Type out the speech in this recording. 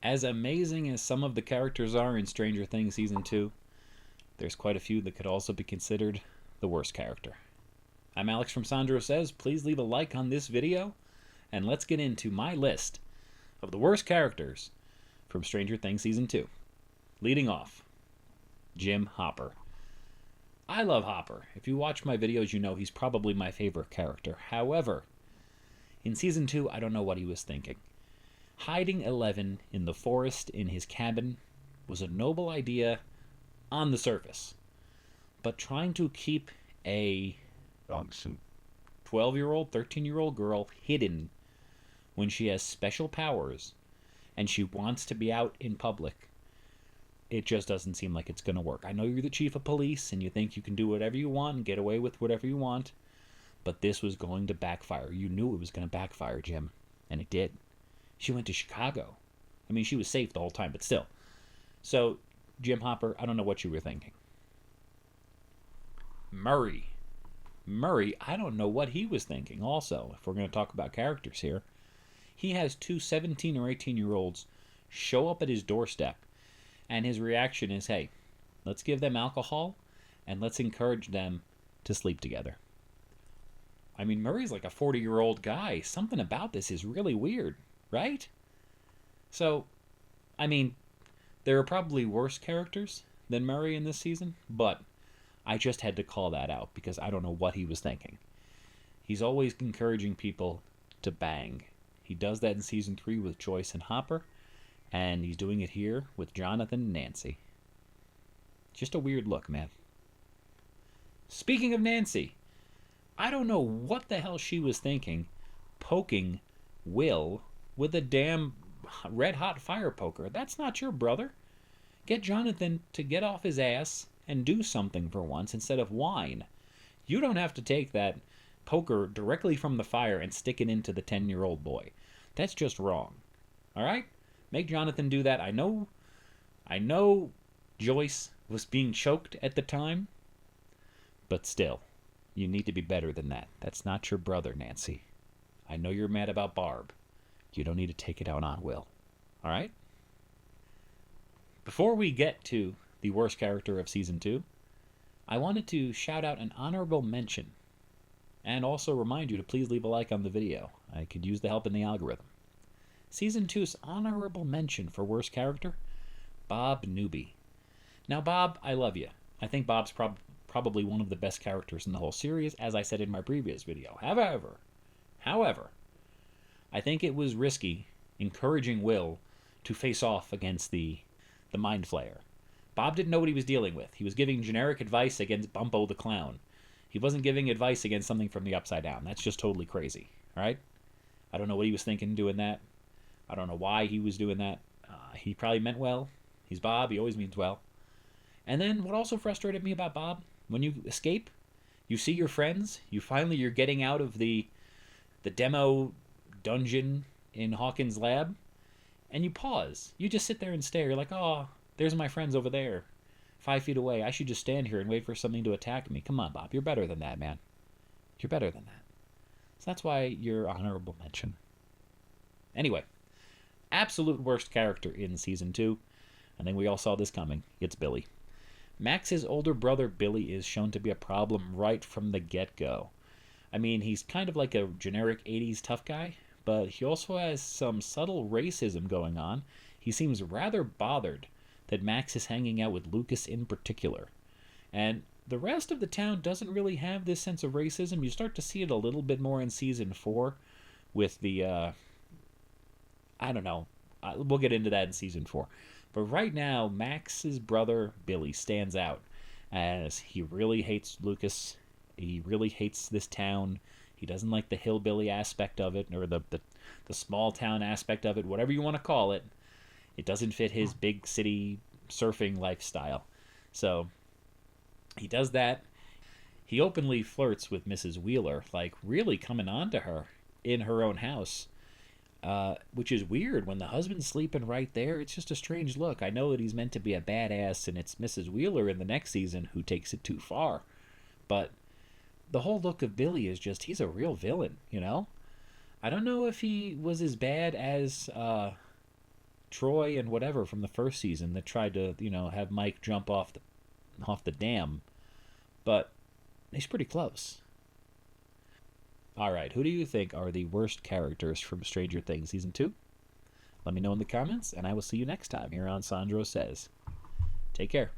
As amazing as some of the characters are in Stranger Things Season 2, there's quite a few that could also be considered the worst character. I'm Alex from Sandro Says. Please leave a like on this video, and let's get into my list of the worst characters from Stranger Things Season 2. Leading off, Jim Hopper. I love Hopper. If you watch my videos, you know he's probably my favorite character. However, in Season 2, I don't know what he was thinking. Hiding Eleven in the forest in his cabin was a noble idea on the surface. But trying to keep a 12-year-old, 13-year-old girl hidden when she has special powers and she wants to be out in public, it just doesn't seem like it's going to work. I know you're the chief of police and you think you can do whatever you want and get away with whatever you want, but this was going to backfire. You knew it was going to backfire, Jim, and it did. She went to Chicago. I mean, she was safe the whole time, but still. So, Jim Hopper, I don't know what you were thinking. Murray, I don't know what he was thinking also, if we're going to talk about characters here. He has two 17 or 18-year-olds show up at his doorstep, and his reaction is, hey, let's give them alcohol, and let's encourage them to sleep together. I mean, Murray's like a 40-year-old guy. Something about this is really weird, right? So, I mean, there are probably worse characters than Murray in this season, but I just had to call that out because I don't know what he was thinking. He's always encouraging people to bang. He does that in Season 3 with Joyce and Hopper, and he's doing it here with Jonathan and Nancy. Just a weird look, man. Speaking of Nancy, I don't know what the hell she was thinking, poking Will with a damn red-hot fire poker. That's not your brother. Get Jonathan to get off his ass and do something for once instead of whine. You don't have to take that poker directly from the fire and stick it into the 10-year-old boy. That's just wrong. All right? Make Jonathan do that. I know Joyce was being choked at the time, but still, you need to be better than that. That's not your brother, Nancy. I know you're mad about Barb. You don't need to take it out on Will. All right? Before we get to the worst character of Season 2, I wanted to shout out an honorable mention and also remind you to please leave a like on the video. I could use the help in the algorithm. Season 2's honorable mention for worst character, Bob Newby. Now, Bob, I love you. I think Bob's probably one of the best characters in the whole series, as I said in my previous video. However, I think it was risky encouraging Will to face off against the Mind Flayer. Bob didn't know what he was dealing with. He was giving generic advice against Bumpo the Clown. He wasn't giving advice against something from the Upside Down. That's just totally crazy, all right? I don't know what he was thinking doing that. I don't know why he was doing that. He probably meant well. He's Bob. He always means well. And then what also frustrated me about Bob, when you escape, you see your friends, you're getting out of the demo dungeon in Hawkins' lab, and you pause. You just sit there and stare. You're like, oh, there's my friends over there, 5 feet away. I should just stand here and wait for something to attack me. Come on, Bob. You're better than that, man. You're better than that. So that's why you're honorable mention. Anyway, absolute worst character in Season 2. I think we all saw this coming. It's Billy. Max's older brother, Billy, is shown to be a problem right from the get-go. I mean, he's kind of like a generic 80s tough guy, but he also has some subtle racism going on. He seems rather bothered that Max is hanging out with Lucas in particular. And the rest of the town doesn't really have this sense of racism. You start to see it a little bit more in Season 4 with the, I don't know. We'll get into that in Season 4. But right now, Max's brother, Billy, stands out as he really hates Lucas. He really hates this town. He doesn't like the hillbilly aspect of it, or the small town aspect of it, whatever you want to call it. It doesn't fit his big city surfing lifestyle. So he does that. He openly flirts with Mrs. Wheeler, like really coming on to her in her own house. Which is weird when the husband's sleeping right there. It's just a strange look. I know that he's meant to be a badass, and it's Mrs. Wheeler in the next season who takes it too far. But the whole look of Billy is just, he's a real villain, you know? I don't know if he was as bad as Troy and whatever from the first season that tried to, have Mike jump off the dam, but he's pretty close. All right, who do you think are the worst characters from Stranger Things season 2? Let me know in the comments, and I will see you next time here on Sandro Says. Take care.